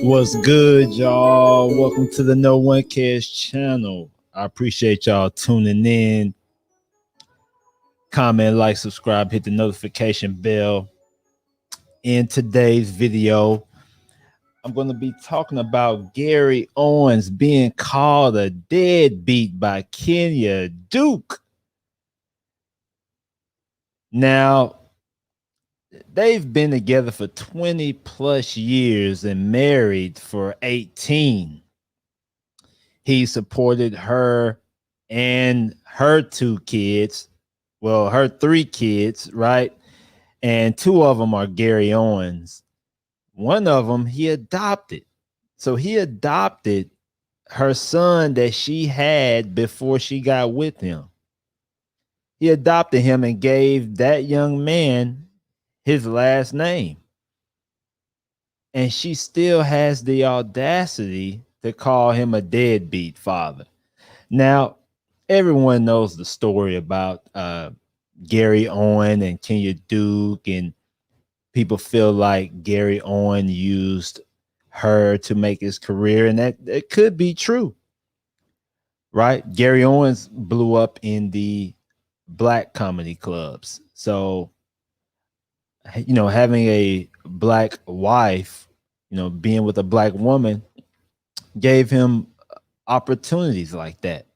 What's good, y'all? Welcome to the No One Cares channel. I appreciate y'all tuning in. Comment, like, subscribe, hit the notification bell. In today's video, I'm going to be talking about Gary Owens being called a deadbeat by Kenya Duke. Now, they've been together for 20 plus years and married for 18. He supported her and her two kids. Well, her three kids, right? And two of them are Gary Owens. One of them he adopted. So he adopted her son that she had before she got with him. He adopted him and gave that young man his last name. And she still has the audacity to call him a deadbeat father. Now, everyone knows the story about Gary Owen and Kenya Duke, and people feel like Gary Owen used her to make his career, and that it could be true, right? Gary Owens blew up in the black comedy clubs. So, having a black wife, being with a black woman gave him opportunities like that.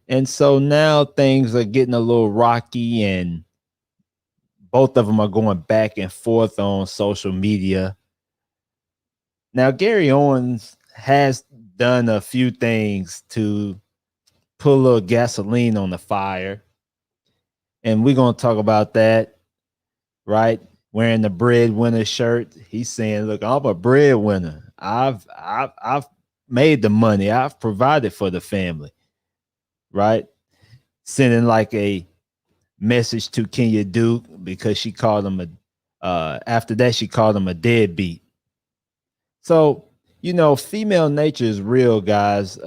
And so now things are getting a little rocky, and both of them are going back and forth on social media. Now, Gary Owens has done a few things to put a little gasoline on the fire. And we're going to talk about that, right? Wearing the breadwinner shirt. He's saying, look, I'm a breadwinner. I've made the money. I've provided for the family, right? Sending like a message to Kenya Duke because she called him after that she called him a deadbeat. So, female nature is real, guys.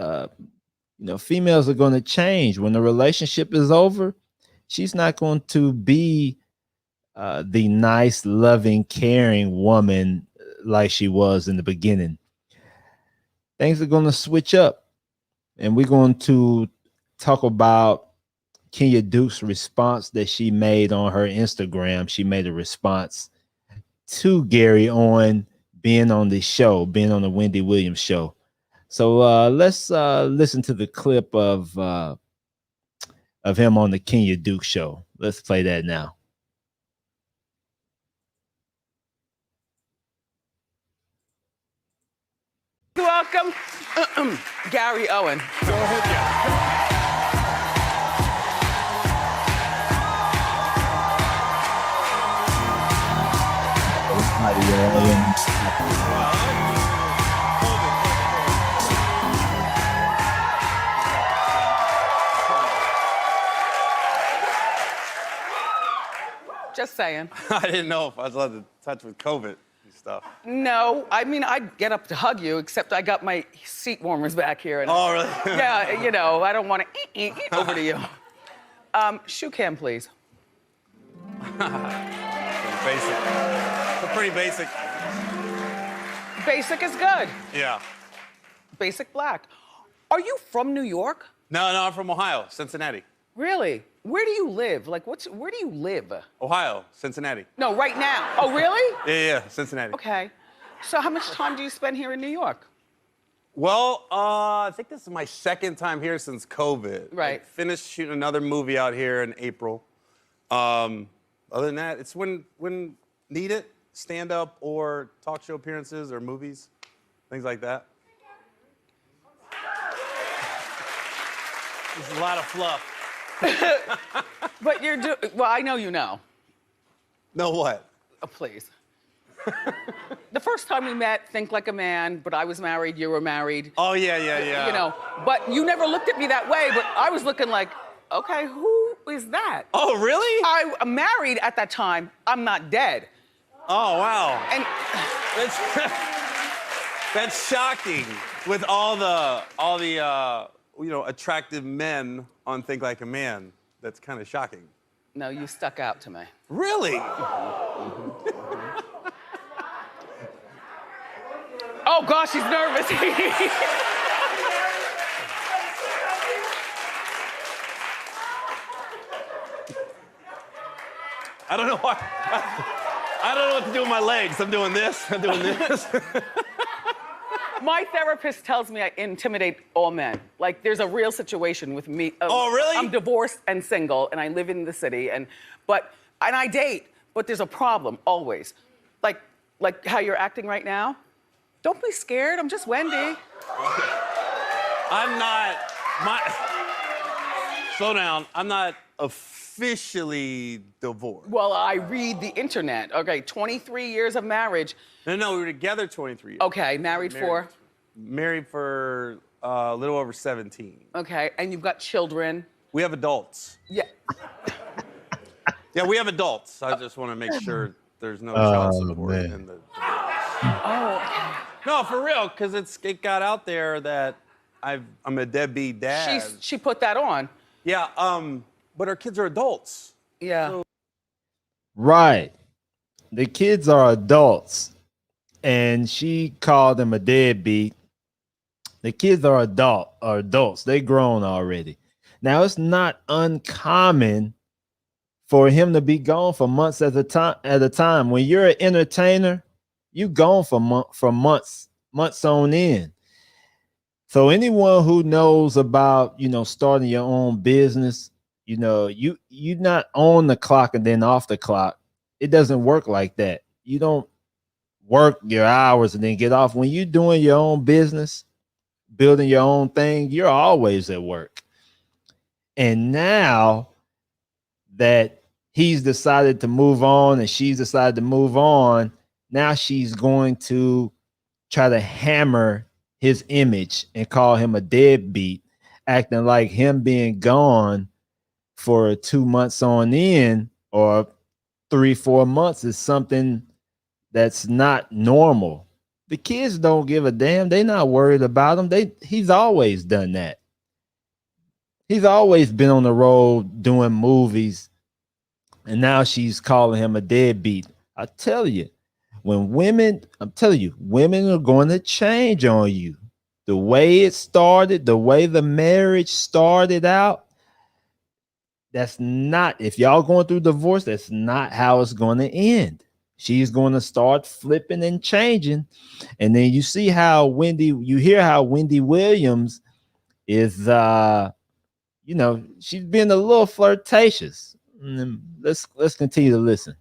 Females are going to change when the relationship is over. She's not going to be the nice, loving, caring woman like she was in the beginning. Things are going to switch up, and we're going to talk about Kenya Duke's response that she made on her Instagram. She made a response to Gary Owen being on the show, being on the Wendy Williams show. So let's listen to the clip of him on the Kenya Duke show. Let's play that now. Welcome, Gary Owen. Go ahead, Gary. Just saying. I didn't know if I was allowed to touch with COVID and stuff. No, I mean, I'd get up to hug you, except I got my seat warmers back here. And Oh, really? yeah, I don't want to over to you. Shoe cam, please. Basic. It's pretty basic. Basic is good. Yeah. Basic black. Are you from New York? No, I'm from Ohio, Cincinnati. Really? Where do you live? Like, where do you live? Ohio, Cincinnati. No, right now. Oh, really? Yeah, Cincinnati. Okay. So how much time do you spend here in New York? Well, I think this is my second time here since COVID. Right. I finished shooting another movie out here in April. Other than that, it's when needed, stand-up or talk show appearances or movies, things like that. There's a lot of fluff. But well, I know you know. Know what? Oh, please. The first time we met, think like a man, but I was married, you were married. Oh, yeah. But you never looked at me that way, but I was looking like, okay, who is that? Oh, really? I'm married at that time. I'm not dead. Oh, wow. And that's shocking with all the attractive men on Think Like a Man. That's kind of shocking. no, you stuck out to me. Really? Oh gosh, she's nervous. I don't know why. I don't know what to do with my legs. I'm doing this. I'm doing this. My therapist tells me I intimidate all men. Like, there's a real situation with me. Oh, really? I'm divorced and single, and I live in the city, and I date, but there's a problem always. Like how you're acting right now. Don't be scared. I'm just Wendy. I'm not. Slow down. I'm not officially divorced. Well, I read the internet. Okay, 23 years of marriage. No, we were together 23 years. Okay, married for? Married for a little over 17. Okay, and you've got children. We have adults. Yeah. Yeah, we have adults. I just want to make sure there's no child support man. in the. Oh. No, for real, because it got out there that I'm a deadbeat dad. She put that on. Yeah, but our kids are adults. Yeah. So- Right. The kids are adults, and she called them a deadbeat. The kids are adults. They grown already. Now, it's not uncommon for him to be gone for months at a time. When you're an entertainer, you gone for months on end. So anyone who knows about, starting your own business, you not on the clock and then off the clock. It doesn't work like that. You don't work your hours and then get off. When you're doing your own business, building your own thing, you're always at work. And now that he's decided to move on and she's decided to move on, now she's going to try to hammer his image and call him a deadbeat, acting like him being gone for 2 months on end or 3-4 months is something that's not normal. The kids don't give a damn. They're not worried about him. He's always done that. He's always been on the road doing movies, and now she's calling him a deadbeat. I tell you, women are going to change on you. The way it started, the way the marriage started out, that's not, if y'all going through divorce, that's not how it's going to end. She's going to start flipping and changing. And then you hear how Wendy Williams is, she's being a little flirtatious. Let's continue to listen.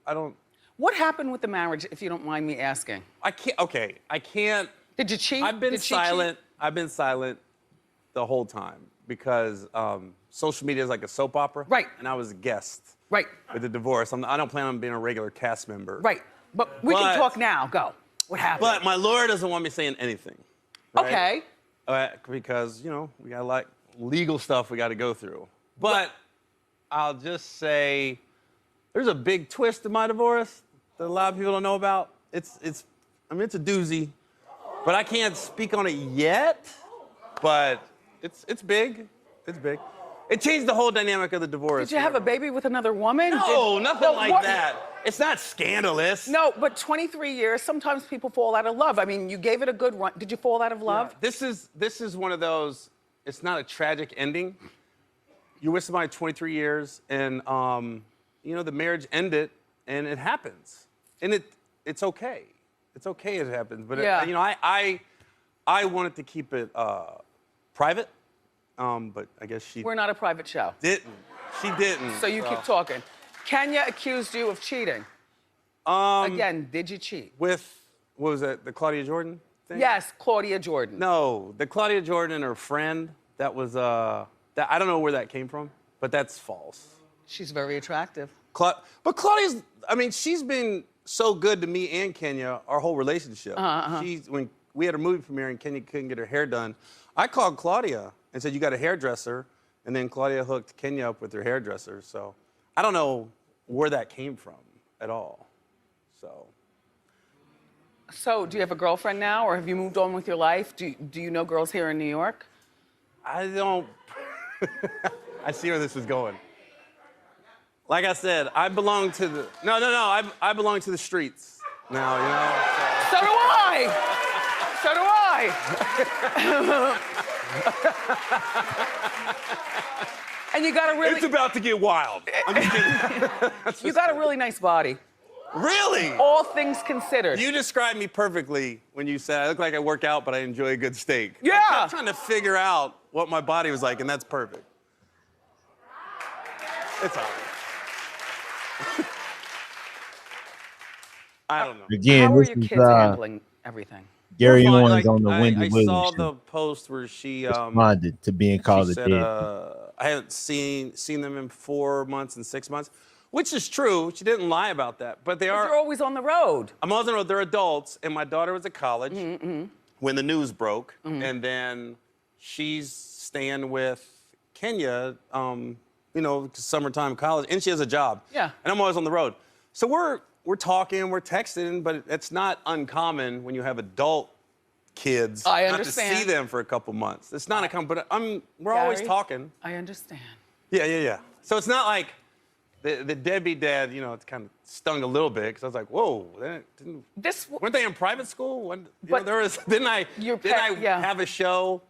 I don't. What happened with the marriage, if you don't mind me asking? I can't. Okay, I can't. Did you cheat? I've been Did she cheat? silent. I've been silent the whole time because social media is like a soap opera. Right. And I was a guest. Right. With the divorce, I don't plan on being a regular cast member. Right. But we can talk now. Go. What happened? But my lawyer doesn't want me saying anything. Right? Okay. Because we got like legal stuff we got to go through. But I'll just say there's a big twist in my divorce that a lot of people don't know about. It's a doozy, but I can't speak on it yet. But it's big. It's big. It changed the whole dynamic of the divorce. Did you have a baby with another woman? No, nothing like that. It's not scandalous. No, but 23 years, sometimes people fall out of love. I mean, you gave it a good run. Did you fall out of love? Yeah, this is one of those, it's not a tragic ending. You're with somebody 23 years and the marriage ended and it happens. And it's okay. It's okay it happens. But I wanted to keep it private. But I guess We're not a private show. She didn't. So you keep talking. Kenya accused you of cheating. Again, did you cheat? With, what was that, the Claudia Jordan thing? Yes, Claudia Jordan. No, the Claudia Jordan and her friend, that was, I don't know where that came from, but that's false. She's very attractive. But Claudia's, she's been so good to me and Kenya, our whole relationship. When we had a movie premiere and Kenya couldn't get her hair done, I called Claudia and said, you got a hairdresser, and then Claudia hooked Kenya up with her hairdresser. So I don't know where that came from at all. So do you have a girlfriend now, or have you moved on with your life? Do you know girls here in New York? I don't. I see where this is going. Like I said, I belong to the I belong to the streets now, you know. So do I. So do I. And you got a really. It's about to get wild. I'm just kidding. You got a really nice body. Really? All things considered. You described me perfectly when you said I look like I work out, but I enjoy a good steak. Yeah. I kept trying to figure out what my body was like, and that's perfect. It's all right. I don't know. Again, How are this your is kids handling everything? Gary We're fine. Owens Like, on the Wendy I Williams saw show. the post where she Responded to being called she a said, deadbeat. I haven't seen them in 4 months and 6 months, which is true. She didn't lie about that, but they But are. you're always on the road. I'm always on the road. They're adults, and my daughter was at college Mm-hmm. when the news broke, and then she's staying with Kenya, you know, summertime college, and she has a job. Yeah. And I'm always on the road. So we're talking, we're texting, but it's not uncommon when you have adult kids I not to understand. see them for a couple months. It's not uncommon, but we're always Gary, talking. I understand. Yeah. So it's not like the deadbeat dad, you know, it kind of stung a little bit because I was like, whoa, weren't they in private school? But Didn't I yeah. have a show,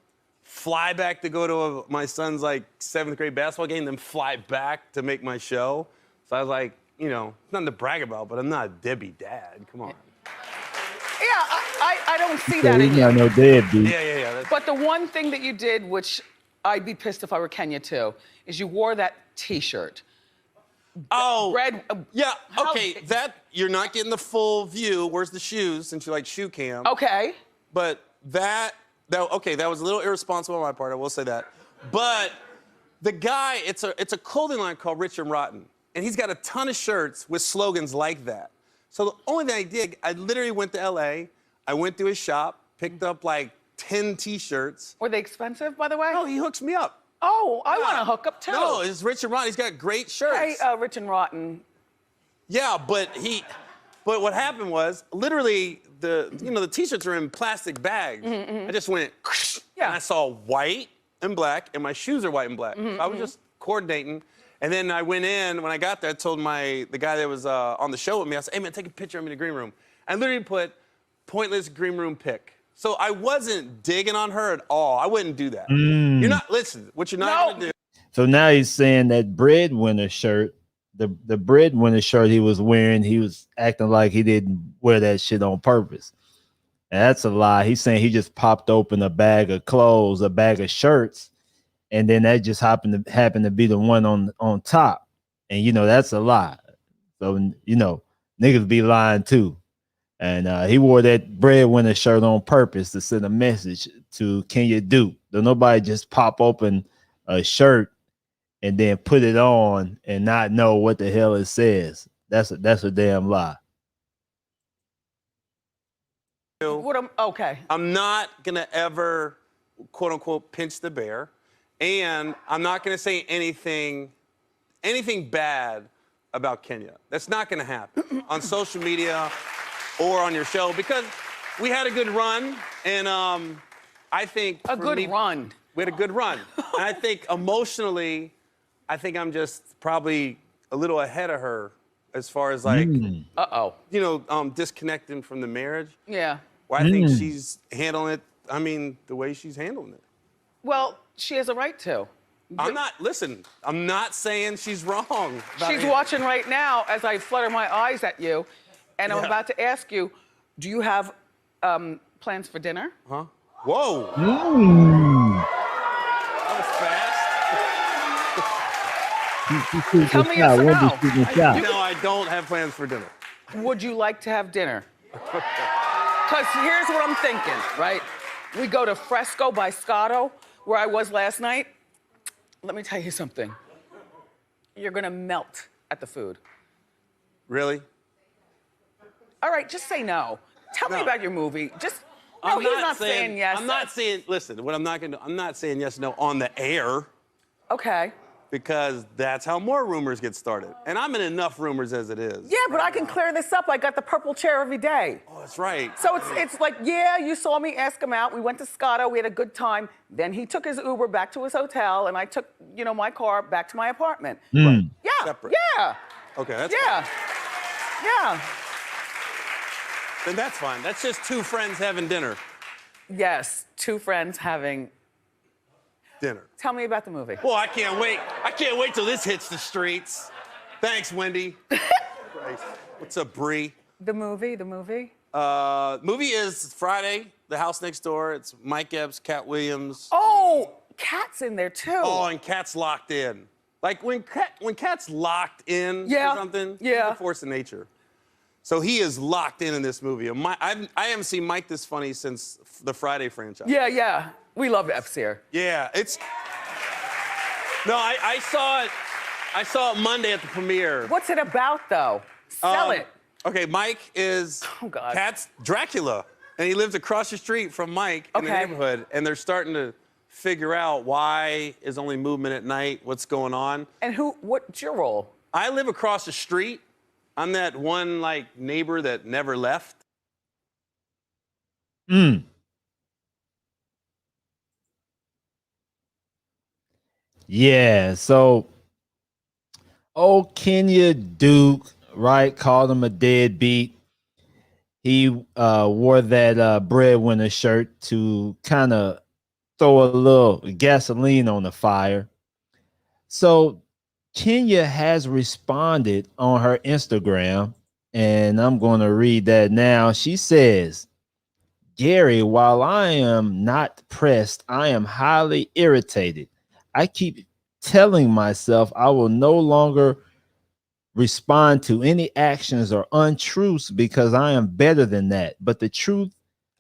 fly back to go to my son's like 7th grade basketball game, then fly back to make my show? So I was like, you know, nothing to brag about, but I'm not a deadbeat dad. Come on. Yeah, I don't see So that he's in not you. no deadbeat. Yeah. But the one thing that you did, which I'd be pissed if I were Kenya too, is you wore that T-shirt. Oh, Red. yeah, how- okay, that, you're not getting the full view. Where's the shoes, since you like shoe cam? Okay. But that was a little irresponsible on my part, I will say that. But the guy, it's a clothing line called Rich and Rotten, and he's got a ton of shirts with slogans like that. So the only thing I did, I literally went to LA, I went to his shop, picked up like 10 T-shirts. Were they expensive, by the way? No, he hooks me up. Oh, I want to hook up too. No, it's Rich and Rotten. He's got great shirts. Hey, Rich and Rotten. Yeah, but what happened was literally the T-shirts are in plastic bags. I just went, Yeah. and I saw white and black, and my shoes are white and black. So I was just coordinating, and then I went in. When I got there, I told the guy that was on the show with me, I said, "Hey man, take a picture of me in the green room." I literally put pointless green room pic. So I wasn't digging on her at all. I wouldn't do that. You're not, listen, what you're not gonna do. So now he's saying that breadwinner shirt, the breadwinner shirt he was wearing, he was acting like he didn't wear that shit on purpose. And that's a lie. He's saying he just popped open a bag of clothes, a bag of shirts, and then that just happened to be the one on top. And you know, that's a lie. So you know, niggas be lying too. And he wore that breadwinner shirt on purpose to send a message to Kenya Duke. Don't nobody just pop open a shirt and then put it on and not know what the hell it says. That's a damn lie. Okay. I'm not gonna ever, quote unquote, pinch the bear, and I'm not gonna say anything bad about Kenya. That's not gonna happen on social media or on your show, because we had a good run, and I think A good run. we had a good run, and I think emotionally, I think I'm just probably a little ahead of her as far as like, Uh-oh. you know, disconnecting from the marriage. Yeah. Well, I think she's handling it, I mean, the way she's handling it. Well, she has a right to. I'm not saying she's wrong. She's watching right now as I flutter my eyes at you, and I'm Yeah. about to ask you, do you have plans for dinner? Huh? Whoa. That was fast. Tell me yes or no. No, I don't have plans for dinner. Would you like to have dinner? Because here's what I'm thinking, right? We go to Fresco by Scotto, where I was last night. Let me tell you something. You're gonna melt at the food. Really? All right, just say no. Tell me No. about your movie. No, I'm he's not saying yes. I'm not saying, listen, what I'm not gonna do, I'm not saying yes or no on the air. Okay. because that's how more rumors get started. And I'm in enough rumors as it is. Yeah, but I can clear this up. I got the purple chair every day. Oh, that's right. So it's like, yeah, you saw me ask him out. We went to Scotto. We had a good time. Then he took his Uber back to his hotel, and I took, my car back to my apartment. Right. Yeah. Separate. Yeah. Okay, that's Yeah. fine. Yeah. Then that's fine. That's just two friends having dinner. Yes. Two friends having Dinner. Tell me about the movie. Well, I can't wait. I can't wait till this hits the streets. Thanks, Wendy. Christ. What's up, Bree? The movie. Movie is Friday, The House Next Door. It's Mike Epps, Cat Williams. Oh, Cat's in there too. Oh, and Cat's locked in. Like when Cat's locked in Yeah. or something, Yeah. he's a force of nature. So he is locked in this movie. I haven't seen Mike this funny since the Friday franchise. Yeah. We love Epps here. Yeah, it's. No, I saw it. I saw it Monday at the premiere. What's it about, though? Sell it. Okay, Mike is God. Cat's Dracula, and he lives across the street from Mike in the Okay. neighborhood, and they're starting to figure out why is only movement at night, what's going on. And what's your role? I live across the street. I'm that one neighbor that never left. Yeah, so old Kenya Duke, right, called him a deadbeat. He wore that breadwinner shirt to kind of throw a little gasoline on the fire. So Kenya has responded on her Instagram, and I'm going to read that now. She says, Gary, while I am not pressed, I am highly irritated. I keep telling myself I will no longer respond to any actions or untruths because I am better than that. But the truth,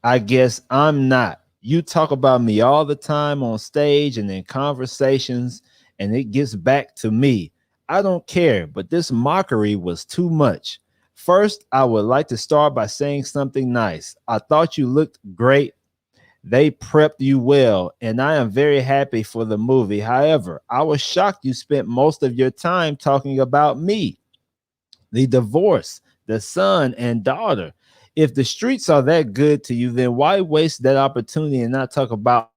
I guess I'm not. You talk about me all the time on stage and in conversations, and it gets back to me. I don't care, but this mockery was too much. First, I would like to start by saying something nice. I thought you looked great. They prepped you well, and I am very happy for the movie. However, I was shocked you spent most of your time talking about me, the divorce, the son and daughter. If the streets are that good to you, then why waste that opportunity and not talk about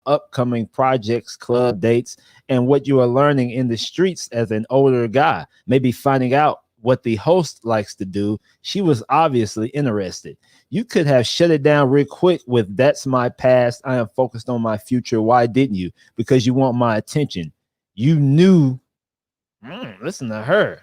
upcoming projects, club dates, and what you are learning in the streets as an older guy? Maybe finding out what the host likes to do. She was obviously interested. You could have shut it down real quick with "That's my past. I am focused on my future." Why didn't you? Because you want my attention. You knew. Listen to her.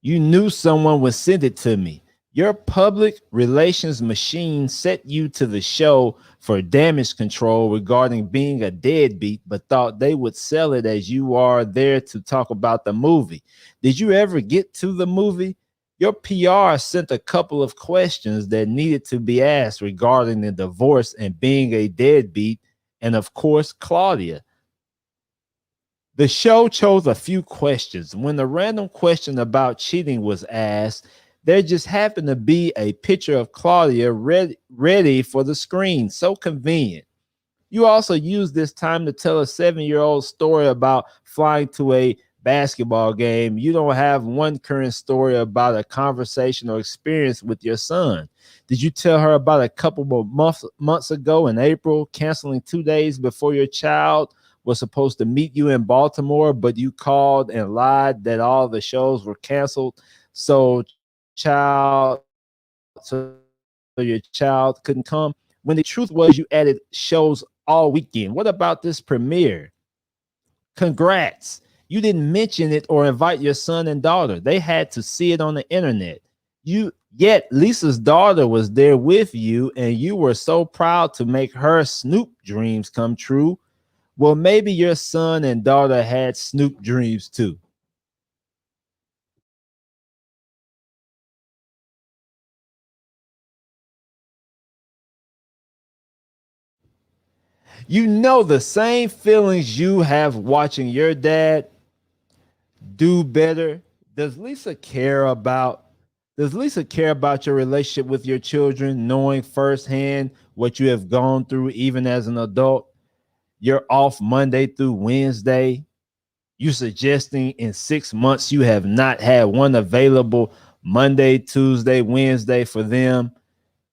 You knew someone would send it to me. Your public relations machine set you to the show for damage control regarding being a deadbeat, but thought they would sell it as you are there to talk about the movie. Did you ever get to the movie? Your PR sent a couple of questions that needed to be asked regarding the divorce and being a deadbeat, and of course, Claudia. The show chose a few questions. When the random question about cheating was asked, there just happened to be a picture of Claudia ready for the screen. So convenient. You also used this time to tell a 7-year-old story about flying to a basketball game. You don't have one current story about a conversation or experience with your son. Did you tell her about a couple of months ago in April, canceling 2 days before your child was supposed to meet you in Baltimore, but you called and lied that all the shows were canceled so your child couldn't come, when the truth was you added shows all weekend? What about this premiere? Congrats. You didn't mention it or invite your son and daughter. They had to see it on the internet. Yet Lisa's daughter was there with you, and you were so proud to make her Snoop dreams come true. Well, maybe your son and daughter had Snoop dreams too. You know the same feelings you have watching your dad do better. Does Lisa care about your relationship with your children, knowing firsthand what you have gone through even as an adult? You're off Monday through Wednesday. You suggesting in 6 months you have not had one available Monday, Tuesday, Wednesday for them.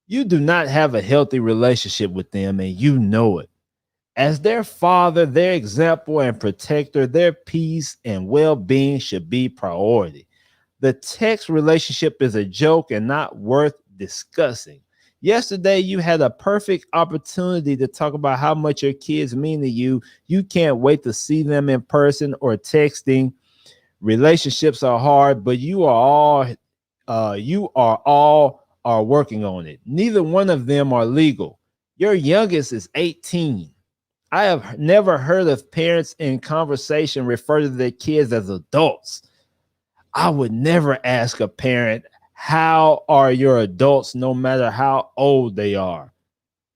You do not have a healthy relationship with them, and you know it. As their father, their example and protector, their peace and well being should be priority. The text relationship is a joke and not worth discussing. Yesterday, you had a perfect opportunity to talk about how much your kids mean to you. You can't wait to see them in person or texting. Relationships are hard, but you are all are working on it. Neither one of them are legal. Your youngest is 18. I have never heard of parents in conversation refer to their kids as adults. I would never ask a parent, how are your adults, no matter how old they are?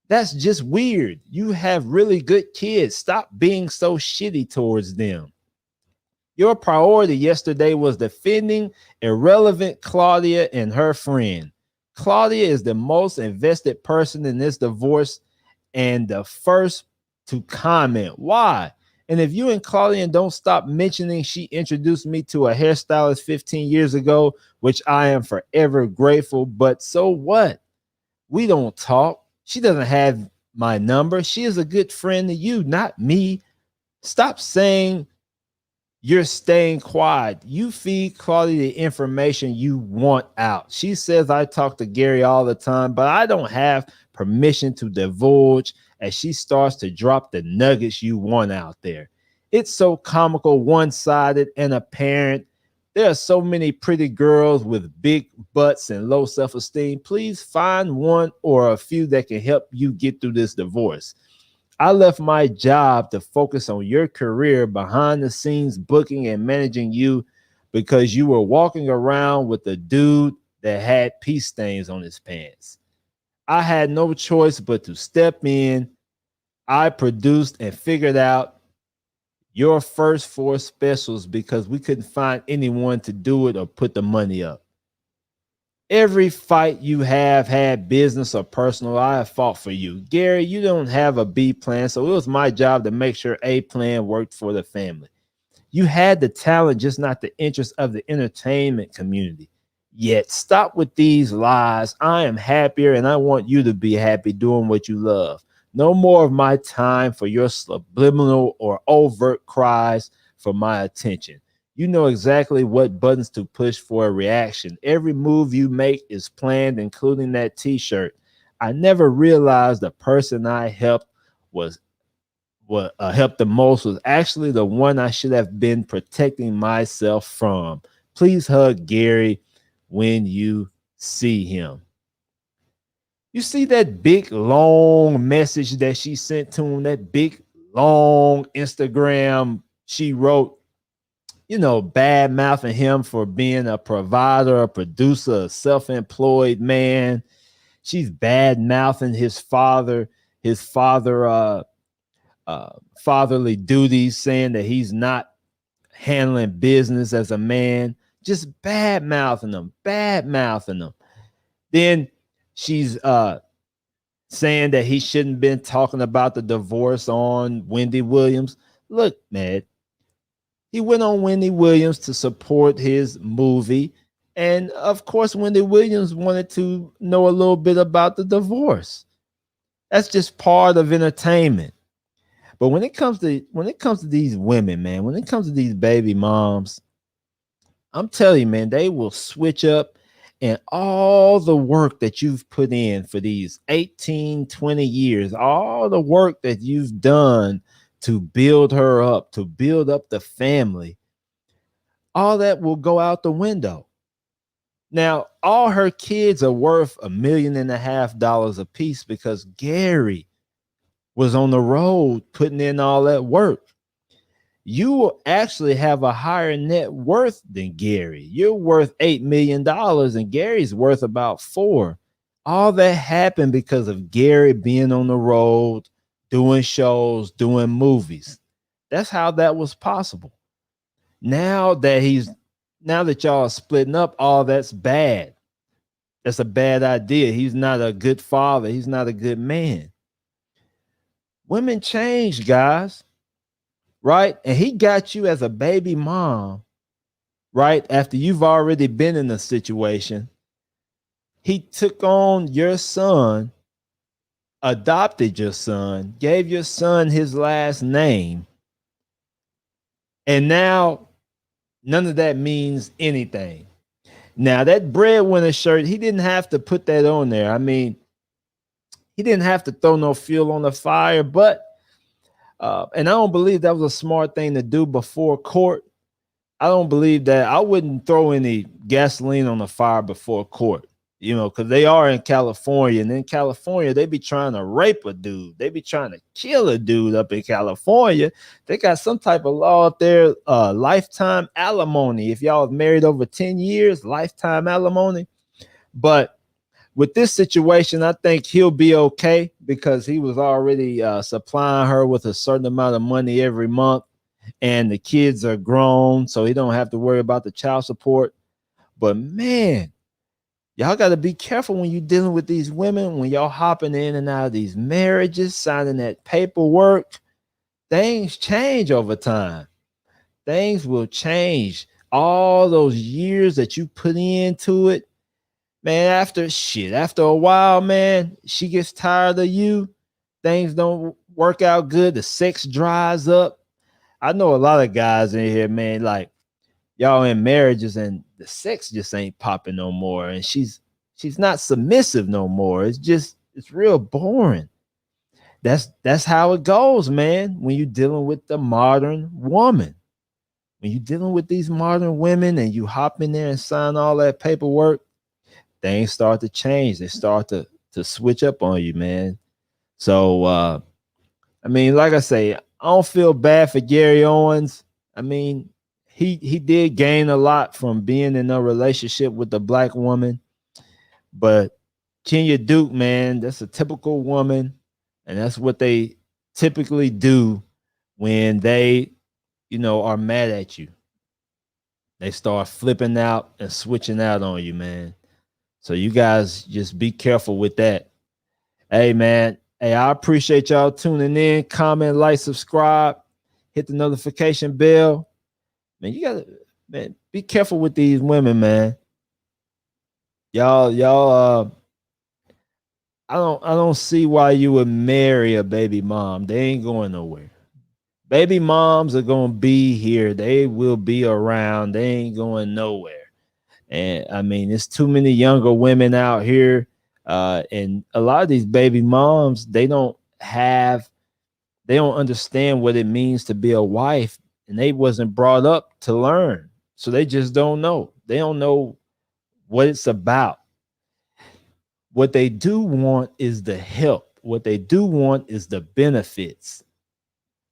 That's just weird. You have really good kids. Stop being so shitty towards them. Your priority yesterday was defending irrelevant Claudia and her friend. Claudia is the most invested person in this divorce and the first to comment. Why? And if you and Claudia don't stop mentioning she introduced me to a hairstylist 15 years ago, which I am forever grateful, but so what? We don't talk. She doesn't have my number. She is a good friend to you, not me. Stop saying you're staying quiet. You feed Claudia the information you want out. She says I talk to Gary all the time, but I don't have permission to divulge as she starts to drop the nuggets you want out there. It's so comical, one-sided, and apparent. There are so many pretty girls with big butts and low self-esteem. Please find one or a few that can help you get through this divorce. I left my job to focus on your career behind the scenes, booking and managing you because you were walking around with a dude that had pee stains on his pants. I had no choice but to step in. I produced and figured out your first four specials because we couldn't find anyone to do it or put the money up. Every fight you have had, business or personal, I have fought for you. Gary, you don't have a B plan, so it was my job to make sure A plan worked for the family. You had the talent, just not the interest of the entertainment community. Yet, stop with these lies. I am happier and I want you to be happy doing what you love. No more of my time for your subliminal or overt cries for my attention. You know exactly what buttons to push for a reaction. Every move you make is planned, including that t-shirt. I never realized the person I helped was what helped the most was actually the one I should have been protecting myself from. Please hug Gary when you see him. You see that big long message that she sent to him, that big long Instagram she wrote, bad mouthing him for being a provider, a producer, a self-employed man. She's bad mouthing his fatherly duties, saying that he's not handling business as a man, just bad mouthing him. Then she's saying that he shouldn't been talking about the divorce on Wendy Williams. Look, man, he went on Wendy Williams to support his movie. And of course, Wendy Williams wanted to know a little bit about the divorce. That's just part of entertainment. But when it comes to these women, man, when it comes to these baby moms, I'm telling you, man, they will switch up, and all the work that you've put in for these 18, 20 years, all the work that you've done to build her up, to build up the family, all that will go out the window. Now, all her kids are worth $1.5 million a piece because Gary was on the road putting in all that work. You will actually have a higher net worth than Gary. You're worth $8 million and Gary's worth about 4. All that happened because of Gary being on the road, doing shows, doing movies. That's how that was possible. Now that y'all are splitting up, all that's bad. That's a bad idea. He's not a good father. He's not a good man. Women change, guys, right? And he got you as a baby mom, right? After you've already been in a situation, he took on your son, adopted your son, gave your son his last name, and now none of that means anything. Now, that breadwinner shirt, he didn't have to put that on there. I mean, he didn't have to throw no fuel on the fire, but and I don't believe that was a smart thing to do before court. I don't believe that. I wouldn't throw any gasoline on the fire before court, because they are in California. And in California, they be trying to rape a dude. They be trying to kill a dude up in California. They got some type of law up there, lifetime alimony. If y'all have married over 10 years, lifetime alimony. But with this situation, I think he'll be okay because he was already supplying her with a certain amount of money every month, and the kids are grown, so he don't have to worry about the child support. But man, y'all got to be careful when you're dealing with these women, when y'all hopping in and out of these marriages, signing that paperwork. Things change over time. Things will change. All those years that you put into it, man, after a while, man, she gets tired of you. Things don't work out good. The sex dries up. I know a lot of guys in here, man, like y'all in marriages and the sex just ain't popping no more. And she's not submissive no more. It's real boring. That's how it goes, man, when you're dealing with the modern woman. When you're dealing with these modern women and you hop in there and sign all that paperwork, things start to change. They start to switch up on you, man. So I mean, like I say, I don't feel bad for Gary Owens. I mean, he did gain a lot from being in a relationship with a black woman, but Kenya Duke, man, that's a typical woman, and that's what they typically do when they, are mad at you. They start flipping out and switching out on you, man. So you guys just be careful with that. Hey, man. Hey, I appreciate y'all tuning in. Comment, like, subscribe, hit the notification bell. Man, you gotta, man, be careful with these women, man. Y'all, I don't see why you would marry a baby mom. They ain't going nowhere. Baby moms are gonna be here. They will be around. They ain't going nowhere. And I mean, it's too many younger women out here. And a lot of these baby moms, they don't understand what it means to be a wife, and they wasn't brought up to learn. So they just don't know. They don't know what it's about. What they do want is the help. What they do want is the benefits.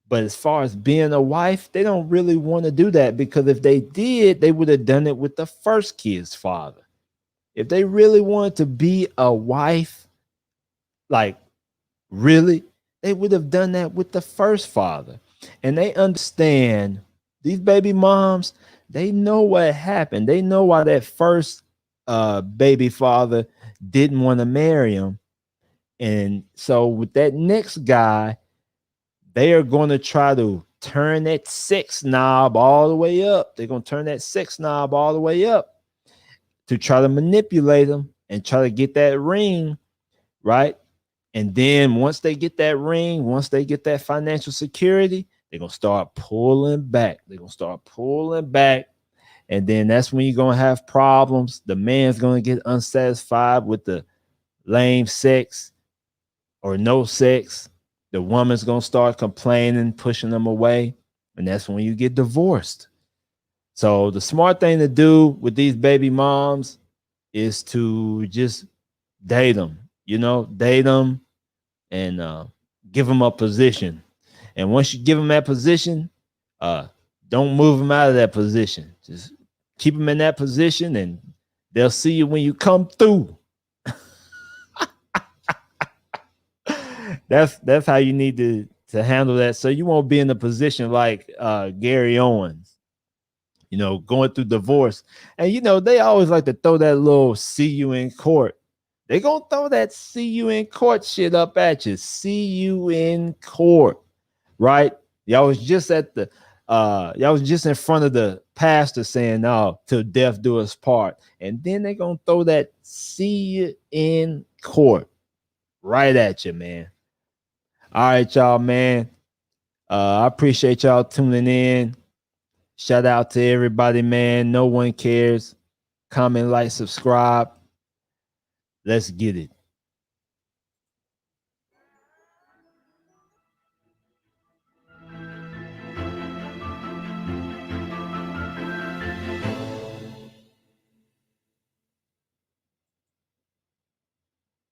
But as far as being a wife, they don't really want to do that, because if they did, they would have done it with the first kid's father. If they really wanted to be a wife, like really, they would have done that with the first father. And they understand, these baby moms, they know what happened. They know why that first baby father didn't want to marry him. And so with that next guy, they are going to try to turn that sex knob all the way up. They're going to turn that sex knob all the way up to try to manipulate them and try to get that ring, right? And then once they get that ring, once they get that financial security, they're going to start pulling back. They're going to start pulling back. And then that's when you're going to have problems. The man's going to get unsatisfied with the lame sex or no sex. The woman's going to start complaining, pushing them away. And that's when you get divorced. So the smart thing to do with these baby moms is to just date them, date them and give them a position. And once you give them that position, don't move them out of that position. Just keep them in that position, and they'll see you when you come through. That's how you need to handle that, so you won't be in a position like Gary Owens, going through divorce. And they always like to throw that little "see you in court." They gonna throw that see you in court shit up at you. See you in court, right? Y'all was just at the y'all was just in front of the pastor saying, "No, till death do us part," and then they gonna throw that see you in court right at you, man. All right, y'all, man. I appreciate y'all tuning in. Shout out to everybody, man. No one cares. Comment, like, subscribe. Let's get it.